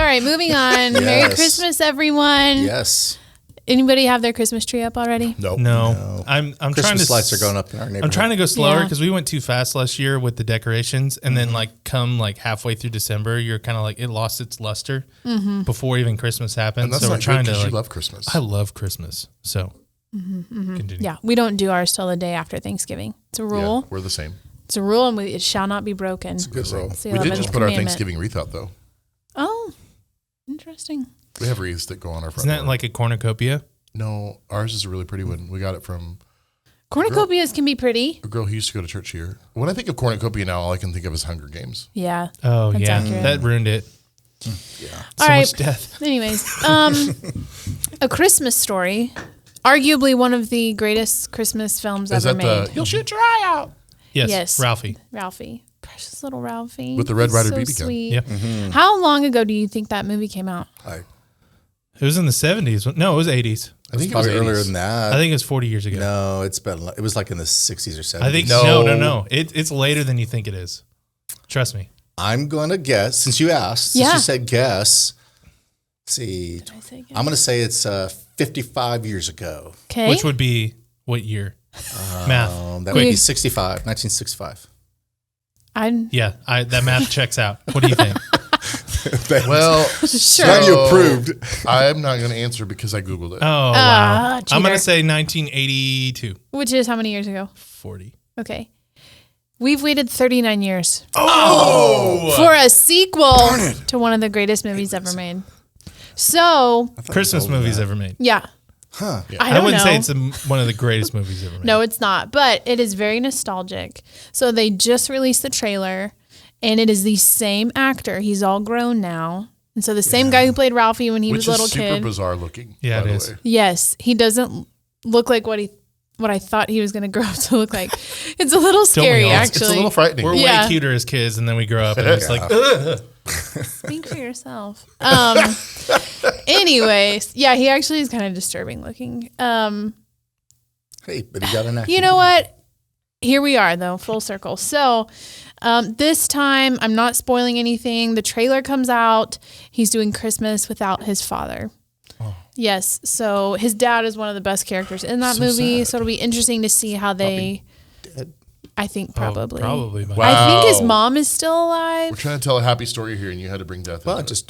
right, moving on. Merry Christmas, everyone. Yes. Anybody have their Christmas tree up already? No. I'm Christmas trying to lights are going up in our neighborhood. I'm trying to go slower Yeah. because we went too fast last year with the decorations, and then come halfway through December, you're kind of like it lost its luster before even Christmas happened. And that's so not we're trying good to because you love Christmas. I love Christmas, so continue. Yeah, we don't do ours till the day after Thanksgiving. It's a rule. Yeah, we're the same. It's a rule, and it shall not be broken. Good rule. It's the We did 11th just put our commandment. Thanksgiving wreath out, though. Oh, interesting. We have wreaths that go on our front Isn't that door. like a cornucopia? No, ours is a really pretty one. We got it from Cornucopias can be pretty. a girl who used to go to church here. When I think of cornucopia now, all I can think of is Hunger Games. Yeah. Oh That's yeah, accurate. that ruined it. All So right. much death. Anyways, A Christmas Story, arguably one of the greatest Christmas films Is ever that made. the You'll shoot your eye out Yes, Yes. Ralphie. Ralphie, precious little Ralphie, With the Red Ryder so BB gun. sweet. Yep. How long ago do you think that movie came out? It was in the 70s. No, it was 80s. I think it was Probably earlier 80s. than that. I think it was 40 years ago. No, it was like in the 60s or 70s. I think No. no. It's later than you think it is. Trust me. I'm going to guess, since you asked, since Yeah. you said guess, let's see. I say again? I'm going to say it's 55 years ago. Okay. Which would be what year? Math. That would be Quick. 1965. Yeah, that math checks out. What do you think? Well, Sure. Now you approved. I'm not going to answer because I Googled it. Oh, wow. I'm cheater. going to say 1982. Which is how many years ago? 40. Okay. We've waited 39 years Oh! for a sequel to one of the greatest movies ever made. So, Christmas movies ever made. yeah. Huh. I don't wouldn't know. say it's one of the greatest movies ever made. No, it's not, but it is very nostalgic. So they just released the trailer, and it is the same actor. He's all grown now. And so the same guy who played Ralphie when he Which was a little is super kid. bizarre looking. Yeah, by it the is. way. Yes, he doesn't look like what I thought he was going to grow up to look like. It's a little scary, all? actually. It's a little frightening. We're Yeah. way cuter as kids, and then we grow up, and it's like, ugh. Speak for yourself. Anyways, yeah, he actually is kind of disturbing looking. Hey, but he got an actor. You know what? Here we are, though, full circle. So this time, I'm not spoiling anything. The trailer comes out. He's doing Christmas without his father. Yes. So his dad is one of the best characters in that movie. sad. So it'll be interesting to see how they. Dead. I think Oh, probably. probably. But Wow. I think his mom is still alive. We're trying to tell a happy story here, and you had to bring death Well, into it.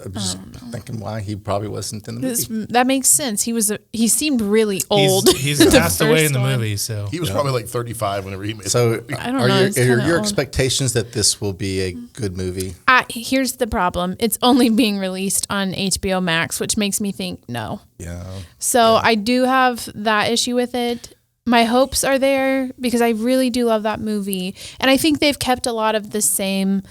I'm just thinking why he probably wasn't in the movie. That makes sense. He seemed really old. He's in the passed away in first the one. movie, so. He was probably like 35 whenever he made So, the movie. I don't know, it's Are kinda your old. expectations that this will be a good movie? Here's the problem. It's only being released on HBO Max, which makes me think no. Yeah. So I do have that issue with it. My hopes are there because I really do love that movie. And I think they've kept a lot of the same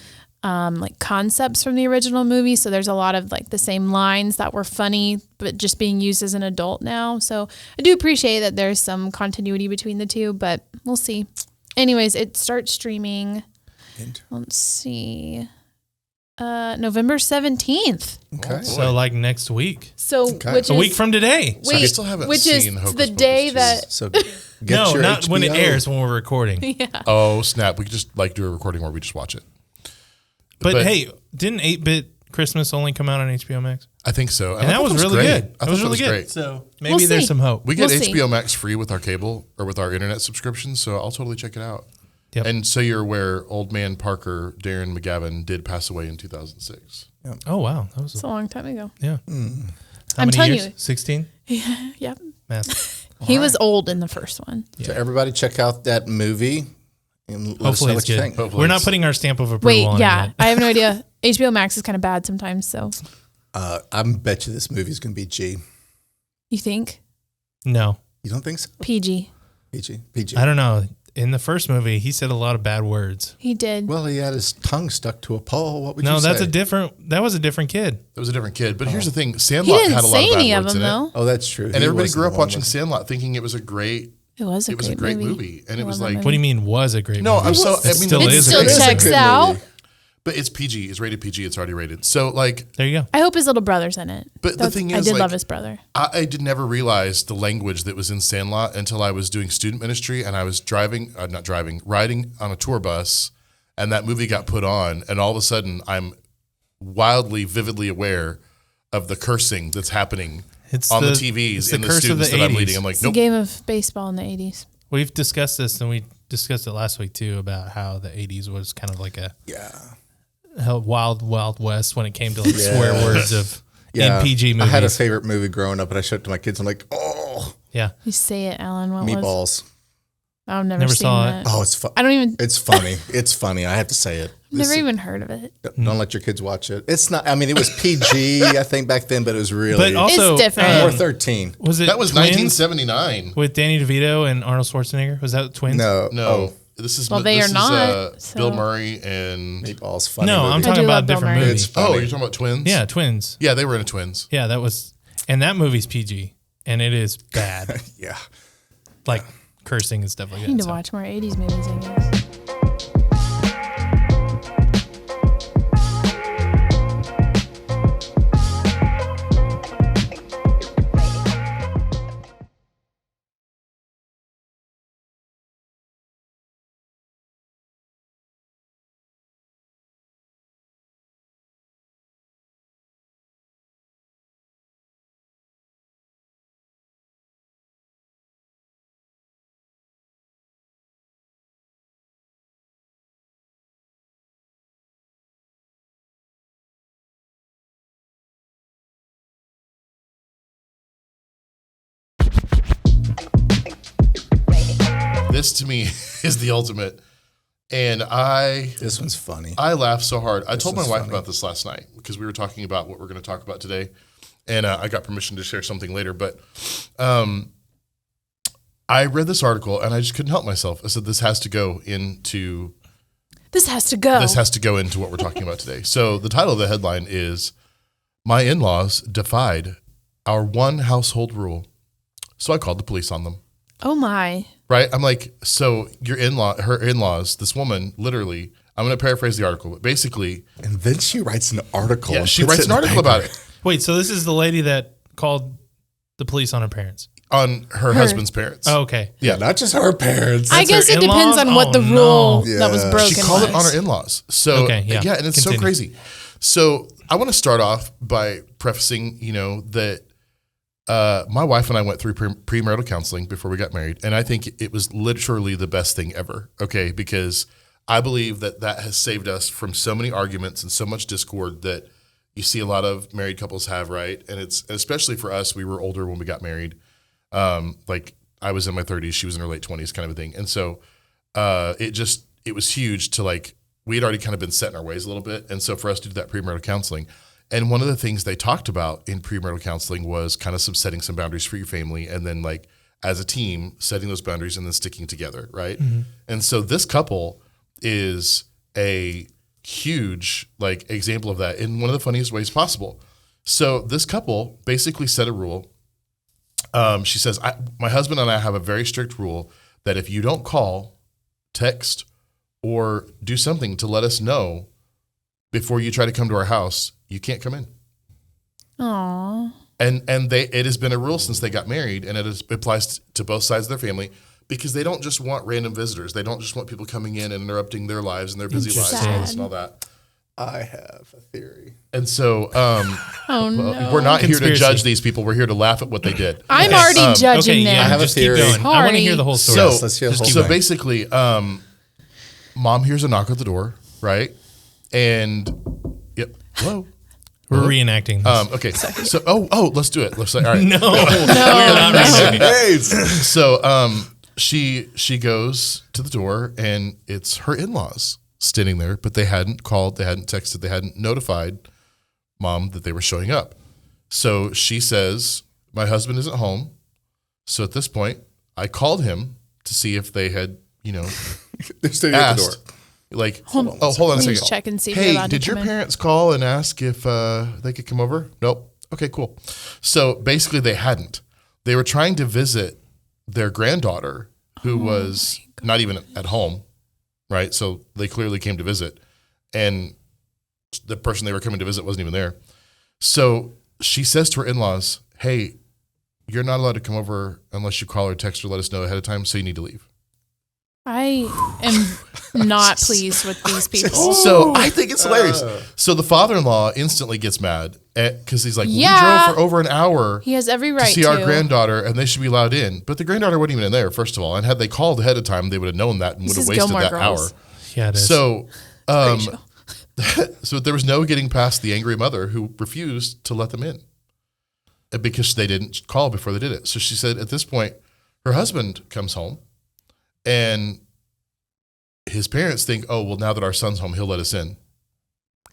concepts from the original movie. So there's a lot of the same lines that were funny, but just being used as an adult now. So I do appreciate that there's some continuity between the two, but we'll see. Anyways, it starts streaming. Let's see. November 17th. Okay. So next week. So Okay. which A is week from today. wait, I still haven't which is seen Hocus the Pocus day 2. that So get No, your not when it HBO. airs, when we're recording. Oh, snap. We could just do a recording where we just watch it. But hey, didn't 8-Bit Christmas only come out on HBO Max? I think so. And that was really great. good. I It thought was that really good. great. So We'll maybe there's see. some hope. We get We'll see. HBO Max free with our cable or with our internet subscription, so I'll totally check it out. Yep. And so you're aware, old man Parker, Darren McGavin, did pass away in 2006. Oh, wow. That was it's a long time ago. yeah. How I'm many telling years? you. 16? Yep. Math. He was old in the first one. So everybody check out that movie and let us know Hopefully it's what you good. think. Hopefully We're not it's- putting our stamp of approval Wait, on yeah. it yet. I have no idea. HBO Max is kind of bad sometimes, so I bet you this movie is going to be G. you think? No. You don't think so? PG. PG. I don't know. In the first movie, he said a lot of bad words. He did. Well, he had his tongue stuck to a pole. What would you No, say? that was a different kid. That was a different kid. But here's the thing. he Sandlot didn't had a lot say of bad any of words them, in it. though. Oh, that's true. And everybody grew up watching Sandlot thinking it was a great It was a great movie. And I it was love that like, What do you mean was a great No, movie? I'm so- It I mean, still it is still a great checks good out. movie. but it's PG. It's rated PG. It's already rated. So There you go. I hope his little brother's in it. But the thing I is, did like, love his brother. I did never realize the language that was in Sandlot until I was doing student ministry and I was riding on a tour bus, and that movie got put on, and all of a sudden I'm wildly, vividly aware of the cursing that's happening It's on the it's TVs the in the curse of students that I'm 80s. leading. I'm like, It's a nope. game of baseball in the 80s. We've discussed this, and we discussed it last week too about how the 80s was kind of like a wild, wild west when it came to like swear words of in PG movies. I had a favorite movie growing up, and I showed it to my kids. I'm like, oh, Yeah. You say it, Alan. What was? meatballs. I've never Never seen saw that. Oh, it's I don't even. It's funny. It's funny. I have to say it. Never even heard of it. Don't let your kids watch it. It's not. I mean, it was PG, I think, back then, but it was really But also, It's different. more 13. was it That was Twins 1979. with Danny DeVito and Arnold Schwarzenegger? Was that Twins? No, No, this is Well, they this are is, not, so- Bill Murray and meatballs. Funny. No, I'm movie. talking do about love a Bill different Murray. movie. It's funny. you're talking about Twins? Yeah, Twins. Yeah, they were in a Twins. Yeah, and that movie's PG, and it is bad. Yeah. Like cursing and stuff like I that. need to so. watch more 80s movies, I guess. This to me is the ultimate. And This one's funny. I laughed so hard. I told my is wife funny. about this last night because we were talking about what we're going to talk about today. And I got permission to share something later. But I read this article and I just couldn't help myself. I said, this has to go into This has to go. what we're talking about today. So the title of the headline is My In-Laws Defied Our One Household Rule. So I called the police on them. Oh my. Right? I'm like, so her in-laws, this woman, literally, I'm going to paraphrase the article, but basically, And then she writes an article. yeah, and she puts writes it an in the article paper. about it Wait, so this is the lady that called the police on her parents? on her husband's parents. Oh, okay. Yeah, not just her parents. I That's guess her it depends in-laws? on what the Oh, rule no. that was Yeah. broken She called it on was. her in-laws. So, Okay, yeah. and it's Continue. so crazy. So I want to start off by prefacing, that my wife and I went through premarital counseling before we got married, and I think it was literally the best thing ever. Okay, because I believe that has saved us from so many arguments and so much discord that you see a lot of married couples have, right? And it's especially for us. We were older when we got married. Like I was in my 30s, she was in her late 20s, kind of a thing. And so it was huge to like we had already kind of been set in our ways a little bit, and so for us to do that premarital counseling. And one of the things they talked about in premarital counseling was kind of setting some boundaries for your family, and then like as a team setting those boundaries and then sticking together, right? Mm-hmm. And so this couple is a huge like example of that in one of the funniest ways possible. So this couple basically set a rule. She says, my husband and I have a very strict rule that if you don't call, text, or do something to let us know before you try to come to our house, you can't come in. Aww. And it has been a rule since they got married, and it applies to both sides of their family because they don't just want random visitors. They don't just want people coming in and interrupting their lives and their busy lives and all this and all that. I have a theory. And so Oh no. we're not here to Conspiracy. judge these people. We're here to laugh at what they did. I'm already judging Okay, them. yeah, I have a just keep theory. going. I want to hear Sorry. the whole story. So, Yes, let's hear the whole so thing. basically, mom hears a knock at the door, right? And yep, hello. We're reenacting this. Okay, so let's do it. Let's say, all right. no, we're not reenacting it. Hey, So she goes to the door and it's her in-laws standing there, but they hadn't called, they hadn't texted, they hadn't notified mom that they were showing up. So she says, my husband isn't home. So at this point, I called him to see if they had, they're standing at the door. asked. Like, Hold on. hold on a Please second. check and see if you're Hey, allowed to did your come in. parents call and ask if they could come over? Nope. Okay, cool. So basically, they hadn't. They were trying to visit their granddaughter, who was not even at home, right? So they clearly came to visit, and the person they were coming to visit wasn't even there. So she says to her in-laws, "Hey, you're not allowed to come over unless you call or text or let us know ahead of time. So you need to leave." I am not pleased with these people. So I think it's hilarious. So the father-in-law instantly gets mad because he's like, Yeah. we drove for over an hour He has every to right see to. our granddaughter, and they should be allowed in. But the granddaughter wasn't even in there, first of all. And had they called ahead of time, they would have known that and would This have is wasted Gilmore that Girls. hour. Yeah, it is. So, Great show. so there was no getting past the angry mother who refused to let them in because they didn't call before they did it. So she said at this point, her husband comes home and his parents think, oh, well, now that our son's home, he'll let us in.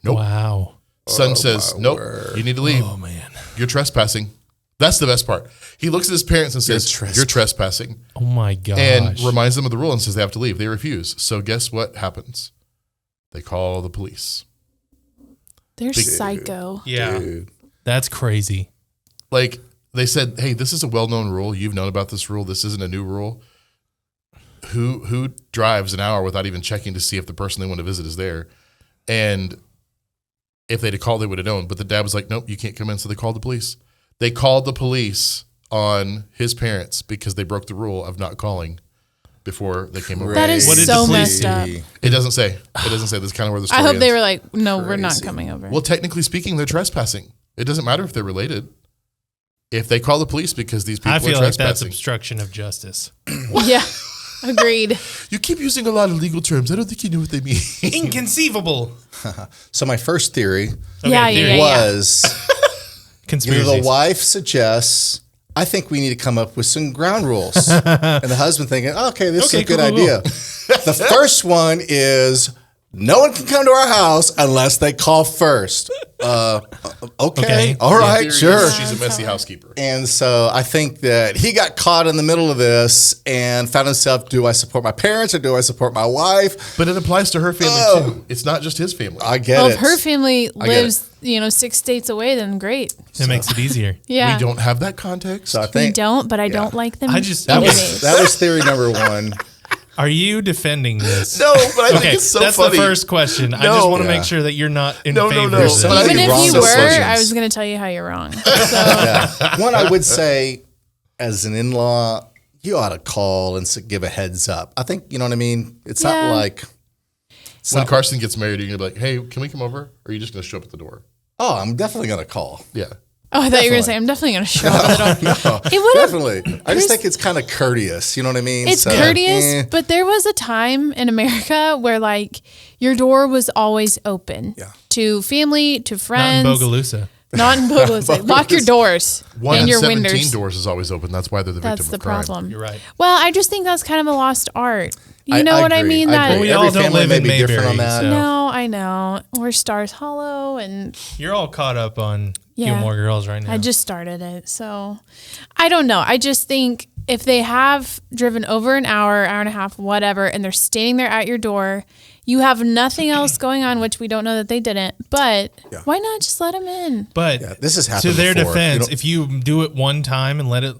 Nope. Wow. Son says, nope, you need to leave. Oh man. You're trespassing. That's the best part. He looks at his parents and says, you're trespassing. Oh my gosh. And reminds them of the rule and says they have to leave. They refuse. So guess what happens? They call the police. They're psycho. yeah, Dude. that's crazy. Like they said, hey, this is a well-known rule. You've known about this rule. This isn't a new rule. Who drives an hour without even checking to see if the person they want to visit is there? And if they'd have called, they would have known. But the dad was like, nope, you can't come in. So they called the police. They called the police on his parents because they broke the rule of not calling before they came over. That is What did so the police messed up. It doesn't say. It doesn't say. That's kind of where the story I hope ends. they were like, no, we're not Crazy. coming over. Well, technically speaking, they're trespassing. It doesn't matter if they're related. If they call the police because these people I are feel like that's trespassing. obstruction of justice. Yeah, agreed. You keep using a lot of legal terms. I don't think you know what they mean. Inconceivable. So my first theory theory. was Conspiracies. the wife suggests, I think we need to come up with some ground rules. And the husband thinking, okay, this is a good cool. idea. The first one is no one can come to our house unless they call first. Okay. All right, Theory is sure. She's a messy housekeeper. And so I think that he got caught in the middle of this and found himself, do I support my parents or do I support my wife? But it applies to her family too. It's not just his family. I get Well, it. if her family get lives, 6 states away, then great. It makes it easier. Yeah, We don't have that context. So I we think don't, but I don't like them. I just- that anyways. was theory number one. Are you defending this? no, but I think Okay, it's so that's funny. the first question. I No. just want to Yeah. make sure that you're not in No, favor no. of this. But I Even think if wrong you were, decisions. I was going to tell you how you're wrong. So Yeah. One, I would say, as an in-law, you ought to call and give a heads up. I think, you know what I mean? It's Yeah. not like, When Carson gets married, you're going to be like, hey, can we come over? Or are you just going to show up at the door? oh, I'm definitely going to call. Yeah. I thought you were going to say, I'm definitely going to show up. At the door. It would have. Definitely. I just think it's kind of courteous. You know what I mean? It's So, courteous, but there was a time in America where your door was always open to family, to Not in friends. Bogalusa. Not in Bogalusa. Lock your doors One and in your 17 windows. doors is always open. That's why they're the That's victim the of crime. problem. You're right. Well, I just think that's kind of a lost art. You I know what I agree. mean? I That agree. We all Every don't family live may in be different on Mayberry, that. so No, I know. We're Stars Hollow, and you're all caught up on Yeah. Gilmore Girls right now. I just started it. So I don't know. I just think if they have driven over an hour, hour and a half, whatever, and they're standing there at your door, you have nothing else going on, which we don't know that they didn't. But why not just let them in? but this has to happened their before. defense, You if you do it one time and let it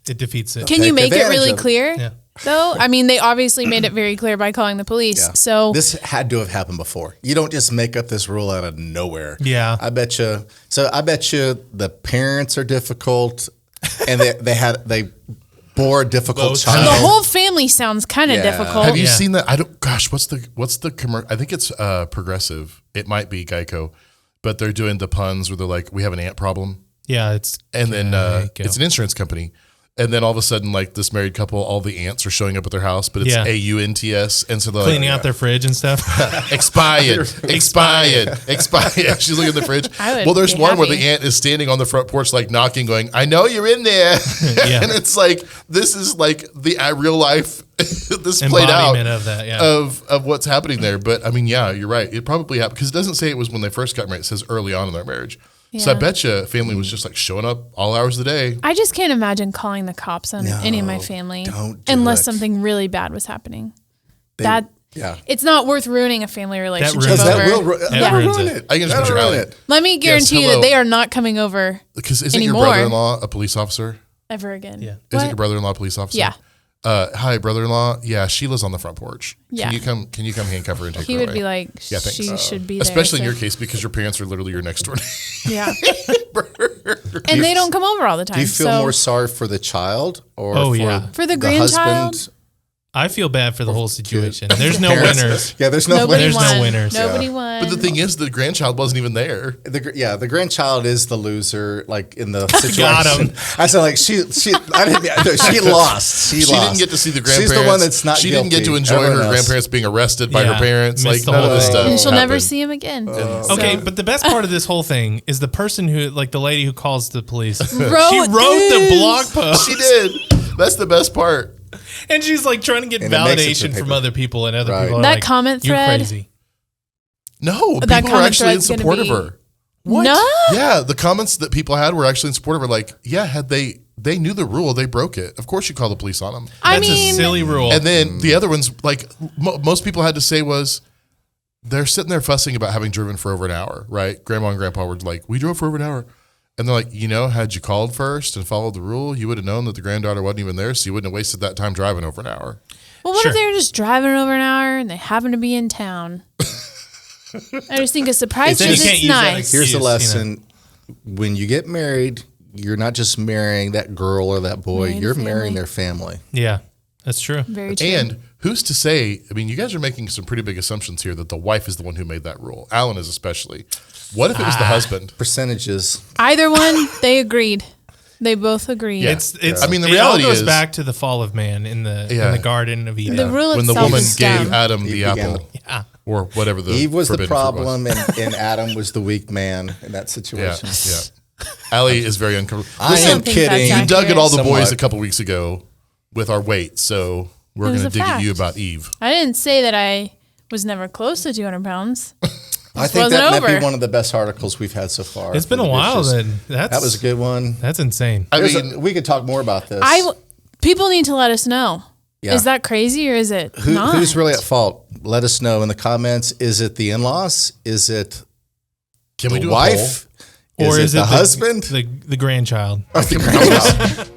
defeats it. Can you Take make it advantage really of it. clear? Yeah. Though, I mean, they obviously made it very clear by calling the police. Yeah. So This had to have happened before. You don't just make up this rule out of nowhere. Yeah. I bet you. So I bet you the parents are difficult, and they bore a difficult Both. child. the whole family sounds kind of Yeah. difficult. Have you Yeah. seen that? I don't. Gosh, what's the commercial? I think it's Progressive. It might be Geico, but they're doing the puns where they're like, "We have an ant problem," Yeah, it's and then Geico. it's an insurance company. And then all of a sudden, like this married couple, all the ants are showing up at their house, but it's Yeah. AUNTS, and so they're cleaning like, out their fridge and stuff. expired. She's looking at the fridge. I would Well, there's be one where the happy. ant is standing on the front porch, like knocking, going, "I know you're in there," Yeah. and it's like this is like the real life. This played out Embodiment of that, yeah. of what's happening there. But I mean, yeah, you're right. It probably happened because it doesn't say it was when they first got married. It says early on in their marriage. So I Yeah. bet you family was just like showing up all hours of the day. I just can't imagine calling the cops on any of my family don't do unless it. something really bad was happening. That yeah. it's not worth ruining a family relationship ruins Because it. that over. will Yeah. ruin ruins it. I can just That'll picture ruin Allie. it. Let me guarantee you hello. that they are not coming over Because isn't Anymore. your brother-in-law a police officer? ever again. Yeah. Isn't What? your brother-in-law a police officer? Yeah. Hi, brother-in-law. Yeah, Sheila's on the front porch. Yeah. Can you come handcuff her and take He her would away? be like, Yeah, thanks. she should be there. Especially in so- your case because your parents are literally your next door. Yeah. And they don't come over all the time. Do you feel so more sorry for the child or Oh, for, yeah. For the grandchild? husband? I feel bad for the whole situation. There's no Parents. winners. Yeah, there's no Nobody winners. There's no won. winners. Nobody won. But the thing is, the grandchild wasn't even there. The grandchild is the loser, like in the situation. Got him. I said, like she lost. She She lost. didn't get to see the grandparents. She's the one that's not. She didn't get to guilty. enjoy Everyone her else. grandparents being arrested by her Yeah. parents. Missed Like the none of whole this thing. stuff. and she'll never happened. see him again. Okay, but the best part of this whole thing is the person who, like the lady who calls the police, she Wrote wrote the this. blog post. She did. That's the best part. And she's like trying to get And it makes it to validation the from paper. other people, and other Right. people are That like, comment "You're thread- crazy." No, That people were comment actually in thread's gonna support of be- her. No. Yeah, the comments that people had were actually in support of her. Like, yeah, had they knew the rule, they broke it. Of course, you call the police on them. I That's mean, a silly rule. And then the other ones, like most people had to say was, they're sitting there fussing about having driven for over an hour, right? Grandma and grandpa were like, we drove for over an hour. And they're like, had you called first and followed the rule, you would have known that the granddaughter wasn't even there, so you wouldn't have wasted that time driving over an hour. well, what Sure. if they were just driving over an hour and they happen to be in town? I just think a surprise Then you visit can't is use that nice. excuse. Here's the you know. lesson: when you get married, you're not just marrying that girl or that boy. Marrying You're family. marrying their family. Yeah, that's true. Very true. And who's to say, I mean, you guys are making some pretty big assumptions here that the wife is the one who made that rule. Alan is especially. What if it was the husband? Percentages. Either one, they agreed. They both agreed. Yeah. It's. I mean, the it reality all goes is- back to the fall of man in the Garden of Eden. The rule When the itself woman is gave dumb. Adam the Eve began apple. Yeah. Or whatever the Eve was the forbidden fruit was. problem, and Adam was the weak man in that Yeah, situation. yeah. Allie is very uncomfortable. I Listen, am don't think that's kidding. you accurate. dug at all the boys Somewhat. a couple weeks ago with our weight, so we're It was going to a dig at you fact. about Eve. I didn't say that I was never close to 200 pounds. I think wasn't that might over. be one of the best articles we've had so far. It's been for a the while. dishes. Then That was a good one. That's insane. I There's mean, we could talk more about this. People need to let us know. Yeah. Is that crazy or is it not? Who's really at fault? Let us know in the comments. Is it the in-laws? Is it can we the do wife? Or Is is it the it husband? the grandchild? Or the grandchild?